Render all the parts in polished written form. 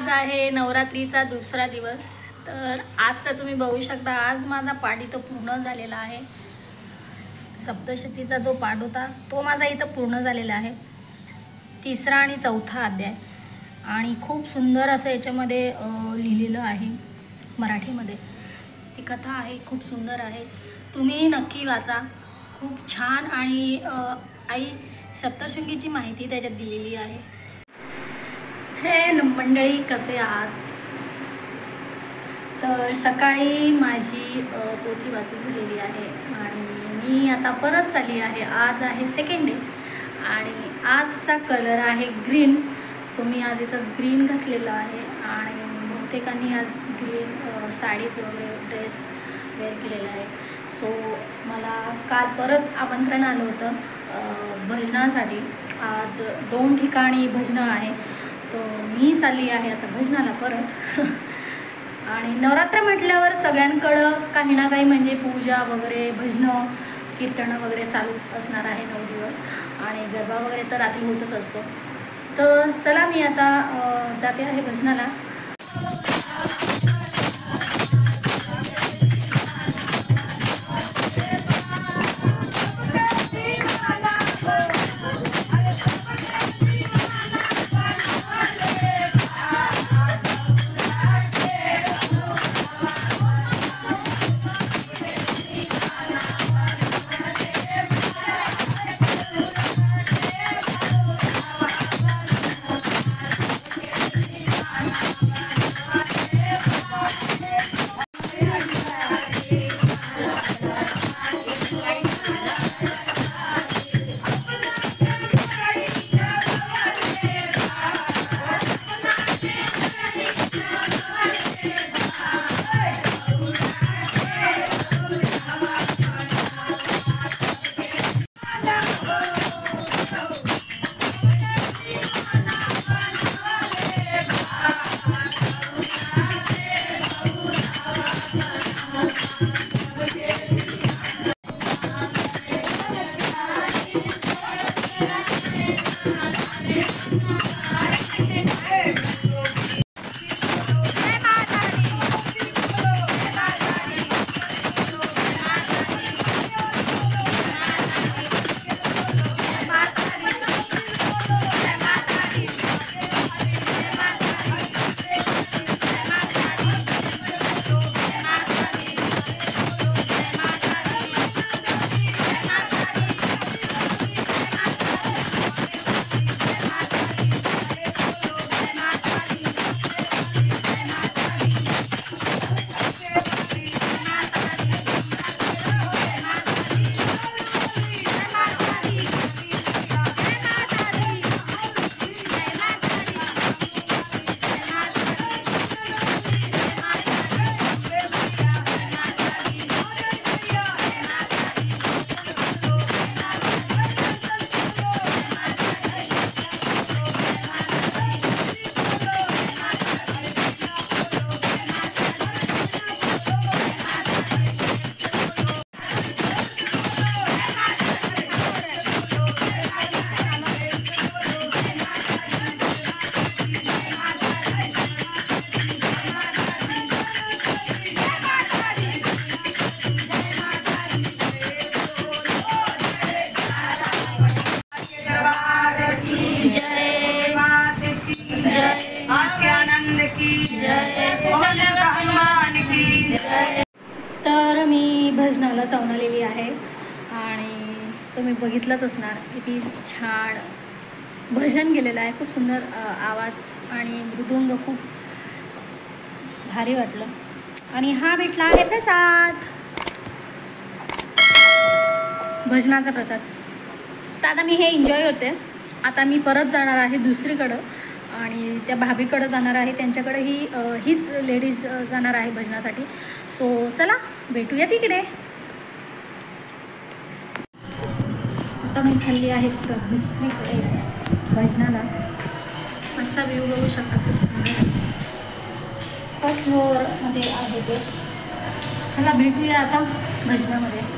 आज आहे नवरात्रीचा दुसरा दिवस। तर आजचा तुम्ही बघू शकता, आज माझा पाठ इथं पूर्ण झालेला आहे। सप्तशतीचा जो पाठ होता तो माझा इथं पूर्ण झालेला आहे। तिसरा आणि चौथा अध्याय आणि खूप सुंदर असं याच्यामध्ये लिहिलेलं आहे मराठीमध्ये। ती कथा आहे, खूप सुंदर आहे, तुम्ही नक्की वाचा। खूप छान आणि आई सप्तशृंगीची माहिती त्याच्यात दिलेली आहे। हे मंडळी, कसे आहात? तर सकाळी माझी पोथी वाचून झालेली आहे आणि मी आता परत चालली आहे। आज आहे सेकंड डे आणि आजचा कलर आहे ग्रीन। सो मी आज इथं ग्रीन घातलेलं आहे आणि बहुतेकांनी आज ग्रीन साडीज वगैरे ड्रेस वेअर केलेला आहे। सो मला काल परत आमंत्रण आलं होतं भजनासाठी। आज 2 ठिकाणी भजनं आहे, तर मी चालली आहे आता भजनाला परत। आणि नवरात्र म्हटल्यावर सगळ्यांकडं काही ना काही म्हणजे पूजा वगैरे, भजनं, कीर्तनं वगैरे चालूच असणार आहे 9 दिवस आणि गरबा वगैरे तर रात्री होतच असतो। तर चला मी आता जाते आहे भजनाला। तर मी भजनाला जाऊन आलेली आहे आणि तुम्ही बघितलंच असणार किती छान भजन गेलेलं आहे। खूप सुंदर आवाज आणि मृदुंग, खूप भारी वाटलं। आणि हा भेटला आहे प्रसाद, भजनाचा प्रसाद। तर आता मी हे एन्जॉय करते। आता मी परत जाणार आहे दुसरीकडं आणि त्या भाभीकडं जाणार आहे, त्यांच्याकडे हीच लेडीज जाणार आहे भजनासाठी। सो चला भेटूया तिकडे। आता मी चालली आहे दुसरीकडे भजनाला। मस्त व्ह्यू बघू शकता, खूप सुंदर फर्स्ट फ्लोअरमध्ये आहे ते। चला भेटूया आता भजनामध्ये।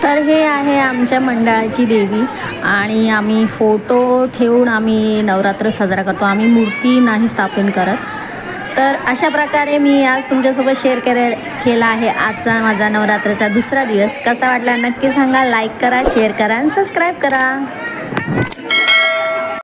तर हे आहे आमच्या मंडळाची देवी आणि आम्ही फोटो ठेवून आम्ही नवरात्र साजरा करतो. आम्ही मूर्ती नाही स्थापन करत. तर अशा प्रकारे मी आज तुमच्यासोबत शेअर केला आहे आजचा माझा नवरात्राचा दुसरा दिवस. कसा वाटला नक्की सांगा. लाईक करा, शेअर करा आणि सबस्क्राईब करा.